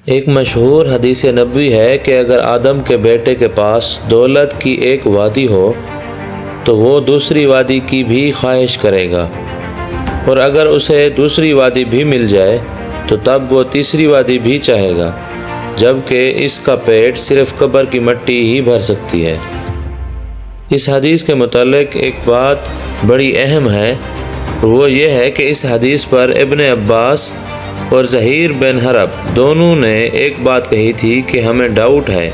ایک مشہور حدیث نبوی ہے کہ اگر آدم کے بیٹے کے پاس دولت کی ایک وادی ہو تو وہ دوسری وادی کی بھی خواہش کرے گا، اور اگر اسے دوسری وادی بھی مل جائے تو تب وہ تیسری وادی بھی چاہے گا، جبکہ اس کا پیٹ صرف قبر کی مٹی ہی بھر سکتی ہے۔ اس حدیث کے متعلق ایک بات بڑی اہم ہے، وہ یہ ہے کہ اس حدیث پر ابن عباس اور زہیر بن حرب دونوں نے ایک بات کہی تھی کہ ہمیں ڈاؤٹ ہے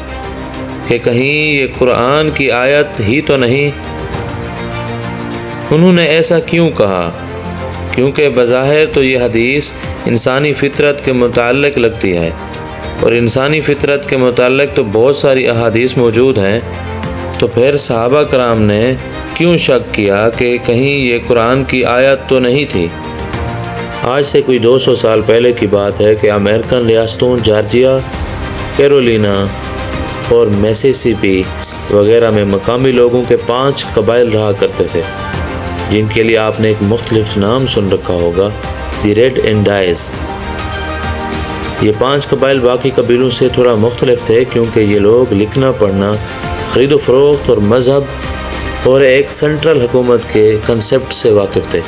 کہ کہیں یہ قرآن کی آیت ہی تو نہیں۔ انہوں نے ایسا کیوں کہا؟ کیونکہ بظاہر تو یہ حدیث انسانی فطرت کے متعلق لگتی ہے، اور انسانی فطرت کے متعلق تو بہت ساری احادیث موجود ہیں، تو پھر صحابہ کرام نے کیوں شک کیا کہ کہیں یہ قرآن کی آیت تو نہیں تھی؟ آج سے کوئی 200 سال پہلے کی بات ہے کہ امریکن ریاستوں جارجیا، کیرولینا اور میسیسپی وغیرہ میں مقامی لوگوں کے 5 قبائل رہا کرتے تھے، جن کے لیے آپ نے ایک مختلف نام سن رکھا ہوگا، دی ریڈ انڈائز۔ یہ 5 قبائل باقی قبیلوں سے تھوڑا مختلف تھے کیونکہ یہ لوگ لکھنا پڑھنا، خرید و فروخت اور مذہب اور ایک سینٹرل حکومت کے کنسپٹ سے واقف تھے۔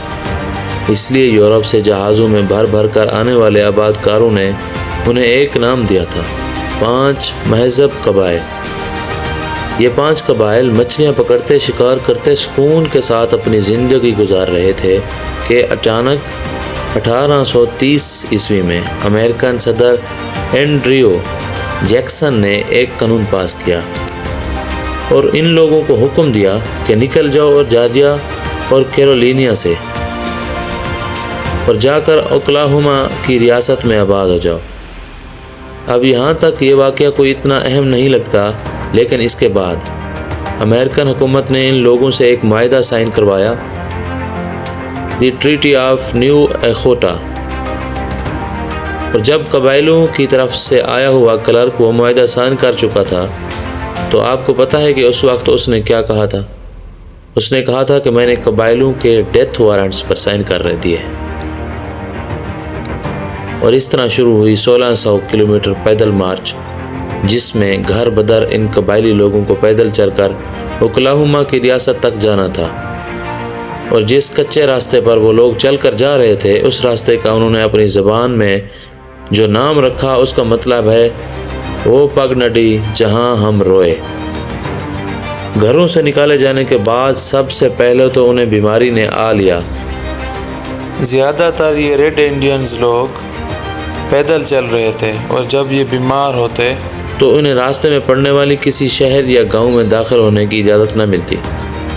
اس لیے یورپ سے جہازوں میں بھر بھر کر آنے والے آباد کاروں نے انہیں ایک نام دیا تھا، 5 مہذب قبائل۔ یہ 5 قبائل مچھلیاں پکڑتے، شکار کرتے، سکون کے ساتھ اپنی زندگی گزار رہے تھے کہ اچانک 1830 عیسوی میں امریکن صدر اینڈریو جیکسن نے ایک قانون پاس کیا اور ان لوگوں کو حکم دیا کہ نکل جاؤ اور جارجیا اور کیرولینیا سے، اور جا کر اوکلاہوما کی ریاست میں آباد ہو جاؤ۔ اب یہاں تک یہ واقعہ کوئی اتنا اہم نہیں لگتا، لیکن اس کے بعد امریکن حکومت نے ان لوگوں سے ایک معاہدہ سائن کروایا، دی ٹریٹی آف نیو ایخوتا، اور جب قبائلوں کی طرف سے آیا ہوا کلرک وہ معاہدہ سائن کر چکا تھا تو آپ کو پتہ ہے کہ اس وقت اس نے کیا کہا تھا؟ اس نے کہا تھا کہ میں نے قبائلوں کے ڈیتھ وارنٹس پر سائن کر دیے ہیں۔ اور اس طرح شروع ہوئی 1600 کلومیٹر پیدل مارچ، جس میں گھر بدر ان قبائلی لوگوں کو پیدل چل کر اوکلاہوما کی ریاست تک جانا تھا، اور جس کچے راستے پر وہ لوگ چل کر جا رہے تھے اس راستے کا انہوں نے اپنی زبان میں جو نام رکھا اس کا مطلب ہے وہ پگ نڈی جہاں ہم روئے۔ گھروں سے نکالے جانے کے بعد سب سے پہلے تو انہیں بیماری نے آ لیا۔ زیادہ تر یہ ریڈ انڈینز لوگ پیدل چل رہے تھے، اور جب یہ بیمار ہوتے تو انہیں راستے میں پڑنے والی کسی شہر یا گاؤں میں داخل ہونے کی اجازت نہ ملتی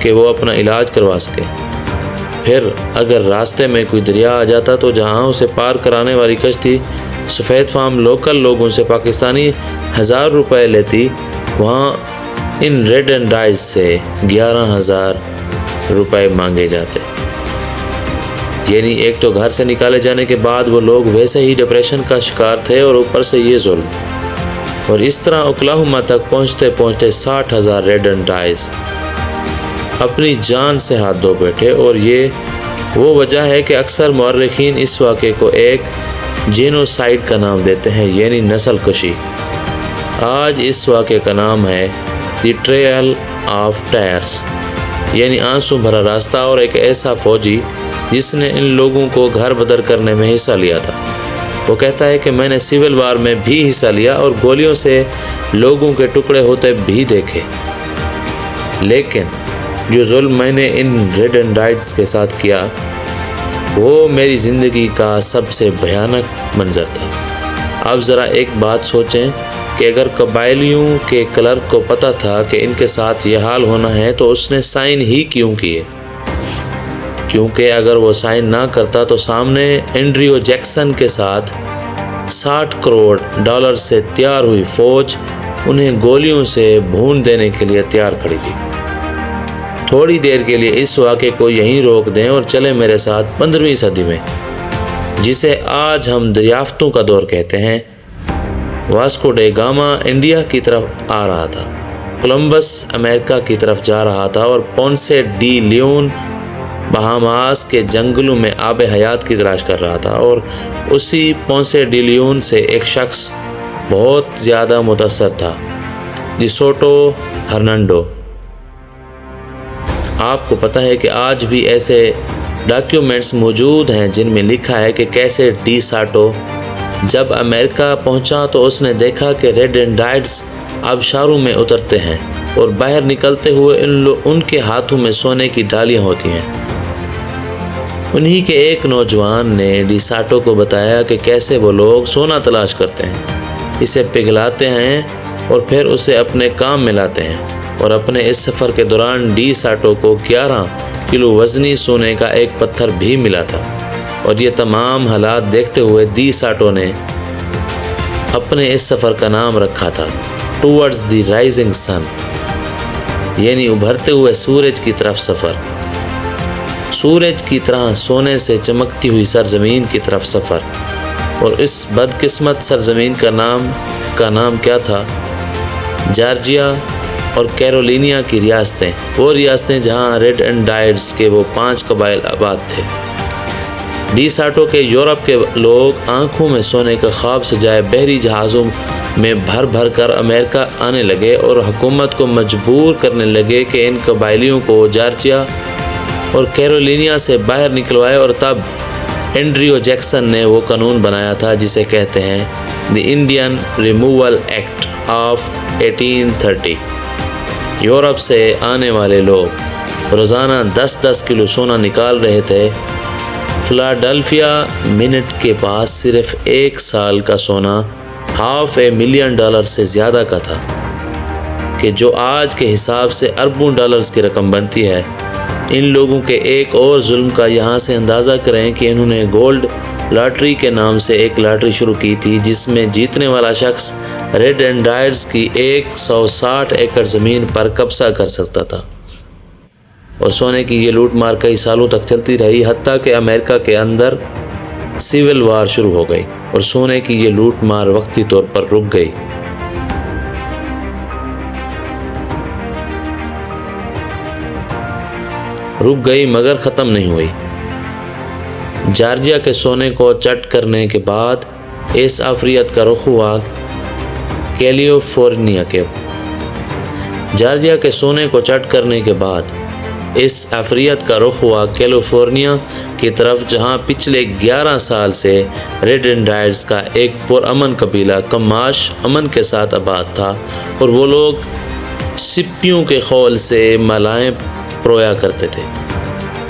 کہ وہ اپنا علاج کروا سکے۔ پھر اگر راستے میں کوئی دریا آ جاتا تو جہاں اسے پار کرانے والی کشتی سفید فام لوکل لوگوں سے پاکستانی 1000 روپے لیتی، وہاں ان ریڈ انڈائز سے 11,000 روپے مانگے جاتے۔ یعنی ایک تو گھر سے نکالے جانے کے بعد وہ لوگ ویسے ہی ڈپریشن کا شکار تھے، اور اوپر سے یہ ظلم، اور اس طرح اوکلاہوما تک پہنچتے پہنچتے 60,000 ریڈ انڈائز اپنی جان سے ہاتھ دھو بیٹھے۔ اور یہ وہ وجہ ہے کہ اکثر مورخین اس واقعے کو ایک جینوسائیڈ کا نام دیتے ہیں، یعنی نسل کشی۔ آج اس واقعے کا نام ہے دی ٹریل آف ٹائرز، یعنی آنسو بھرا راستہ، اور ایک ایسا فوجی جس نے ان لوگوں کو گھر بدر کرنے میں حصہ لیا تھا۔ وہ کہتا ہے کہ میں نے سول وار میں بھی حصہ لیا اور گولیوں سے لوگوں کے ٹکڑے ہوتے بھی دیکھے، لیکن جو ظلم میں نے ان ریڈ انڈائٹس کے ساتھ کیا وہ میری زندگی کا سب سے بھیانک منظر تھا۔ اب ذرا ایک بات سوچیں کہ اگر قبائلیوں کے کلرک کو پتہ تھا کہ ان کے ساتھ یہ حال ہونا ہے تو اس نے سائن ہی کیوں کیے؟ کیونکہ اگر وہ سائن نہ کرتا تو سامنے اینڈریو جیکسن کے ساتھ $60 کروڑ سے تیار ہوئی فوج انہیں گولیوں سے بھون دینے کے لیے تیار کھڑی تھی۔ تھوڑی دیر کے لیے اس واقعے کو یہیں روک دیں اور چلیں میرے ساتھ 15ویں صدی میں، جسے آج ہم دریافتوں کا دور کہتے ہیں۔ واسکو ڈے گاما انڈیا کی طرف آ رہا تھا، کولمبس امریکہ کی طرف جا رہا تھا، اور پونسے ڈی لیون بہاماس کے جنگلوں میں آب حیات کی تلاش کر رہا تھا، اور اسی پونسے ڈی لیون سے ایک شخص بہت زیادہ متاثر تھا۔ دی سوٹو ہرنانڈو۔ آپ کو پتہ ہے کہ آج بھی ایسے ڈاکیومنٹس موجود ہیں جن میں لکھا ہے کہ کیسے ڈی ساٹو جب امریکہ پہنچا تو اس نے دیکھا کہ ریڈ انڈائٹس آبشاروں میں اترتے ہیں اور باہر نکلتے ہوئے ان کے ہاتھوں میں سونے کی ڈالیاں ہوتی ہیں۔ انہی کے ایک نوجوان نے ڈی ساٹو کو بتایا کہ کیسے وہ لوگ سونا تلاش کرتے ہیں، اسے پگھلاتے ہیں اور پھر اسے اپنے کام میں لاتے ہیں، اور اپنے اس سفر کے دوران ڈی ساٹو کو 11 کلو وزنی سونے کا ایک پتھر بھی ملا تھا، اور یہ تمام حالات دیکھتے ہوئے ڈی ساٹو نے اپنے اس سفر کا نام رکھا تھا ٹوورڈز دی رائزنگ سن، یعنی ابھرتے ہوئے سورج کی طرف سفر، سورج کی طرح سونے سے چمکتی ہوئی سرزمین کی طرف سفر۔ اور اس بدقسمت سرزمین کا نام کیا تھا؟ جارجیا اور کیرولینیا کی ریاستیں، وہ ریاستیں جہاں ریڈ انڈائٹس کے وہ 5 قبائل آباد تھے۔ ڈی ساٹو کے یورپ کے لوگ آنکھوں میں سونے کا خواب سجائے بحری جہازوں میں بھر بھر کر امریکہ آنے لگے اور حکومت کو مجبور کرنے لگے کہ ان قبائلیوں کو جارجیا اور کیرولینیا سے باہر نکلوائے، اور تب اینڈریو جیکسن نے وہ قانون بنایا تھا جسے کہتے ہیں the Indian removal act of 1830۔ Europe سے آنے والے لوگ روزانہ 10-10 کلو سونا نکال رہے تھے۔ فلاڈلفیا منٹ کے پاس صرف 1 سال کا سونا $500,000 سے زیادہ کا تھا، کہ جو آج کے حساب سے اربوں ڈالرز کی رقم بنتی ہے۔ ان لوگوں کے ایک اور ظلم کا یہاں سے اندازہ کریں کہ انہوں نے گولڈ لاٹری کے نام سے ایک لاٹری شروع کی تھی، جس میں جیتنے والا شخص ریڈ انڈائٹس کی 160 ایکڑ زمین پر قبضہ کر سکتا تھا۔ اور سونے کی یہ لوٹ مار کئی سالوں تک چلتی رہی، حتیٰ کہ امریکہ کے اندر سول وار شروع ہو گئی اور سونے کی یہ لوٹ مار وقتی طور پر رک گئی۔ مگر ختم نہیں ہوئی۔ جارجیا کے سونے کو چٹ کرنے کے بعد اس آفریت کا رخ ہوا کیلیفورنیا کے۔ جارجیا کے سونے کو چٹ کرنے کے بعد اس آفریت کا رخ ہوا کیلیفورنیا کی طرف، جہاں پچھلے 11 سال سے ریڈ انڈائٹس کا ایک پرامن قبیلہ کماش امن کے ساتھ آباد تھا، اور وہ لوگ سپیوں کے خول سے مالائیں پرویا کرتے تھے۔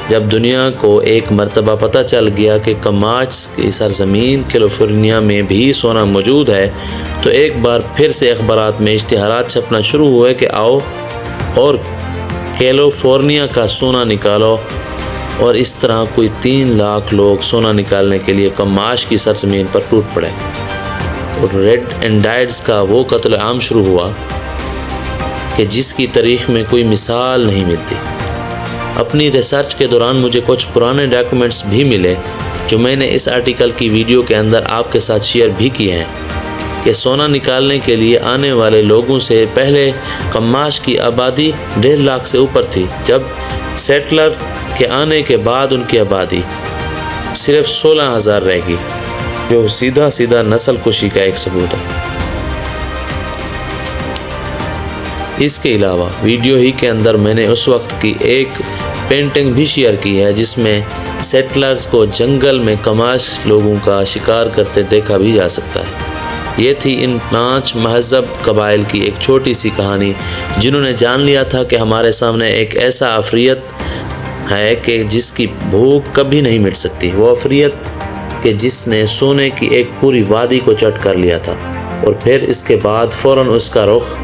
جب دنیا کو ایک مرتبہ پتہ چل گیا کہ کماچ کی سرزمین کیلیفورنیا میں بھی سونا موجود ہے، تو ایک بار پھر سے اخبارات میں اشتہارات چھپنا شروع ہوئے کہ آؤ اور کیلیفورنیا کا سونا نکالو، اور اس طرح کوئی 3 لاکھ لوگ سونا نکالنے کے لیے کماش کی سرزمین پر ٹوٹ پڑے، اور ریڈ انڈائٹس کا وہ قتل عام شروع ہوا کہ جس کی تاریخ میں کوئی مثال نہیں ملتی۔ اپنی ریسرچ کے دوران مجھے کچھ پرانے ڈاکیومنٹس بھی ملے جو میں نے اس آرٹیکل کی ویڈیو کے اندر آپ کے ساتھ شیئر بھی کیے ہیں، کہ سونا نکالنے کے لیے آنے والے لوگوں سے پہلے کماش کی آبادی 1.5 لاکھ سے اوپر تھی، جب سیٹلر کے آنے کے بعد ان کی آبادی صرف 16,000 رہ گئی، جو سیدھا نسل کشی کا ایک ثبوت ہے۔ اس کے علاوہ ویڈیو ہی کے اندر میں نے اس وقت کی ایک پینٹنگ بھی شیئر کی ہے جس میں سیٹلرز کو جنگل میں کماش لوگوں کا شکار کرتے دیکھا بھی جا سکتا ہے۔ یہ تھی ان 5 مہذب قبائل کی ایک چھوٹی سی کہانی، جنہوں نے جان لیا تھا کہ ہمارے سامنے ایک ایسا آفریت ہے کہ جس کی بھوک کبھی نہیں مٹ سکتی، وہ آفریت کہ جس نے سونے کی ایک پوری وادی کو چٹ کر لیا تھا، اور پھر اس کے بعد فوراً اس کا رخ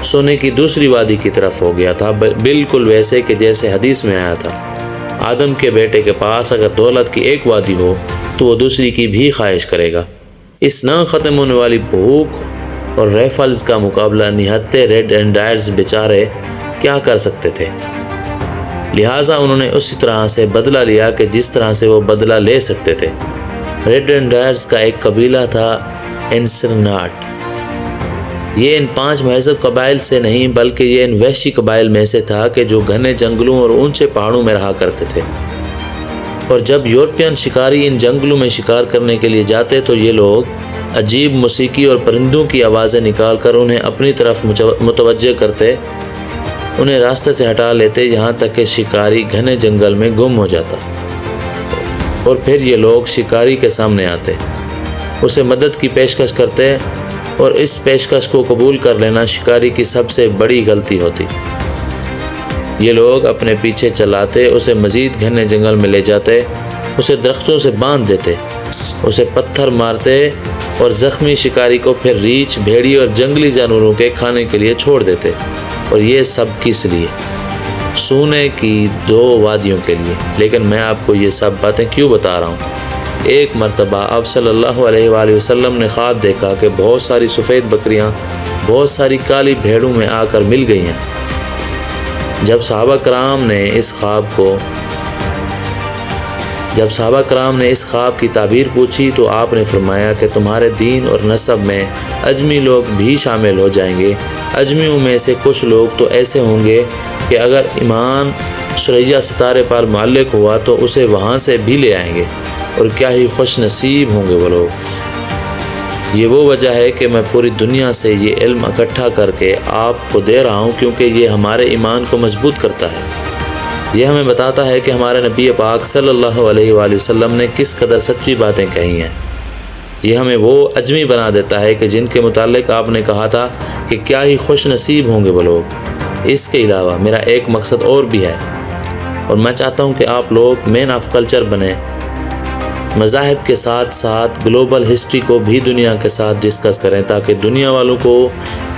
سونے کی دوسری وادی کی طرف ہو گیا تھا، بالکل ویسے کہ جیسے حدیث میں آیا تھا، آدم کے بیٹے کے پاس اگر دولت کی ایک وادی ہو تو وہ دوسری کی بھی خواہش کرے گا۔ اس نہ ختم ہونے والی بھوک اور ریفلز کا مقابلہ نہتے ریڈ انڈائٹس بیچارے کیا کر سکتے تھے، لہٰذا انہوں نے اسی طرح سے بدلہ لیا کہ جس طرح سے وہ بدلہ لے سکتے تھے۔ ریڈ انڈائٹس کا ایک قبیلہ تھا انسرناٹ۔ یہ ان 5 مہذب قبائل سے نہیں بلکہ یہ ان وحشی قبائل میں سے تھا کہ جو گھنے جنگلوں اور اونچے پہاڑوں میں رہا کرتے تھے، اور جب یورپین شکاری ان جنگلوں میں شکار کرنے کے لیے جاتے تو یہ لوگ عجیب موسیقی اور پرندوں کی آوازیں نکال کر انہیں اپنی طرف متوجہ کرتے، انہیں راستے سے ہٹا لیتے، یہاں تک کہ شکاری گھنے جنگل میں گم ہو جاتا، اور پھر یہ لوگ شکاری کے سامنے آتے، اسے مدد کی پیشکش کرتے، اور اس پیشکش کو قبول کر لینا شکاری کی سب سے بڑی غلطی ہوتی۔ یہ لوگ اپنے پیچھے چلاتے، اسے مزید گھنے جنگل میں لے جاتے، اسے درختوں سے باندھ دیتے، اسے پتھر مارتے اور زخمی شکاری کو پھر ریچھ، بھیڑی اور جنگلی جانوروں کے کھانے کے لیے چھوڑ دیتے، اور یہ سب کس لیے؟ سونے کی 2 وادیوں کے لیے۔ لیکن میں آپ کو یہ سب باتیں کیوں بتا رہا ہوں؟ ایک مرتبہ آپ صلی اللہ علیہ وآلہ وسلم نے خواب دیکھا کہ بہت ساری سفید بکریاں بہت ساری کالی بھیڑوں میں آ کر مل گئی ہیں۔ جب صحابہ کرام نے اس خواب کی تعبیر پوچھی تو آپ نے فرمایا کہ تمہارے دین اور نسب میں اجمی لوگ بھی شامل ہو جائیں گے۔ اجمیوں میں سے کچھ لوگ تو ایسے ہوں گے کہ اگر ایمان ثریا ستارے پر معلق ہوا تو اسے وہاں سے بھی لے آئیں گے، اور کیا ہی خوش نصیب ہوں گے وہ لوگ۔ یہ وہ وجہ ہے کہ میں پوری دنیا سے یہ علم اکٹھا کر کے آپ کو دے رہا ہوں، کیونکہ یہ ہمارے ایمان کو مضبوط کرتا ہے۔ یہ ہمیں بتاتا ہے کہ ہمارے نبی پاک صلی اللہ علیہ وآلہ وسلم نے کس قدر سچی باتیں کہی ہیں۔ یہ ہمیں وہ اجمی بنا دیتا ہے کہ جن کے متعلق آپ نے کہا تھا کہ کیا ہی خوش نصیب ہوں گے وہ لوگ۔ اس کے علاوہ میرا ایک مقصد اور بھی ہے، اور میں چاہتا ہوں کہ آپ لوگ مین آف کلچر بنیں، مذاہب کے ساتھ ساتھ گلوبل ہسٹری کو بھی دنیا کے ساتھ ڈسکس کریں، تاکہ دنیا والوں کو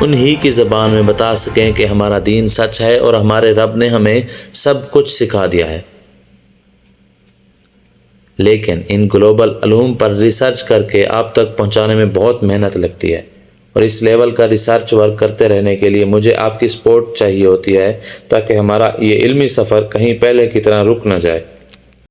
انہی کی زبان میں بتا سکیں کہ ہمارا دین سچ ہے اور ہمارے رب نے ہمیں سب کچھ سکھا دیا ہے۔ لیکن ان گلوبل علوم پر ریسرچ کر کے آپ تک پہنچانے میں بہت محنت لگتی ہے، اور اس لیول کا ریسرچ ورک کرتے رہنے کے لیے مجھے آپ کی سپورٹ چاہیے ہوتی ہے، تاکہ ہمارا یہ علمی سفر کہیں پہلے کی طرح رک نہ جائے۔